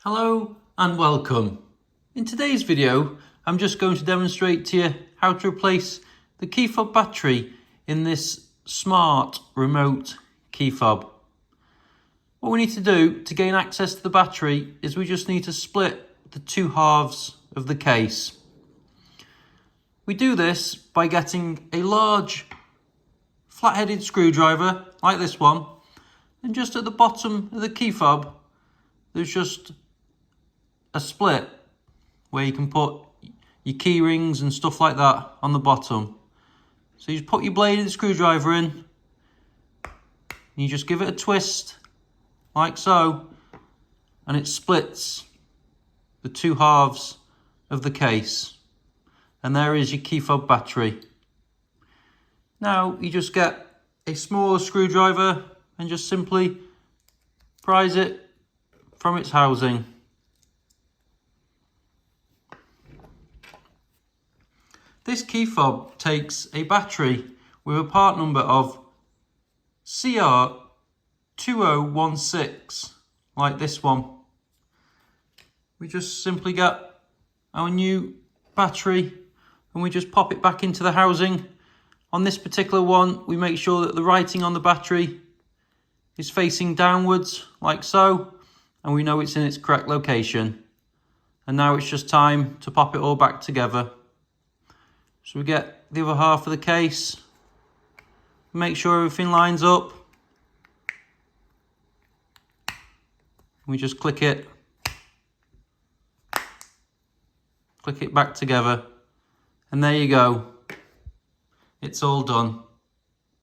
Hello and welcome. In today's video, I'm just going to demonstrate to you how to replace the key fob battery in this smart remote key fob. What we need to do to gain access to the battery is we just need to split the two halves of the case. We do this by getting a large flat-headed screwdriver like this one, and just at the bottom of the key fob there's just a split where you can put your key rings and stuff like that on the bottom. So you just put your blade of the screwdriver in, and you just give it a twist like so, and it splits the two halves of the case, and there is your key fob battery. Now you just get a smaller screwdriver and just simply prise it from its housing. This key fob takes a battery with a part number of CR2016, like this one. We just simply get our new battery and we just pop it back into the housing. On this particular one, we make sure that the writing on the battery is facing downwards, like so, and we know it's in its correct location. And now it's just time to pop it all back together. So we get the other half of the case, make sure everything lines up. We just click it back together, and there you go. It's all done.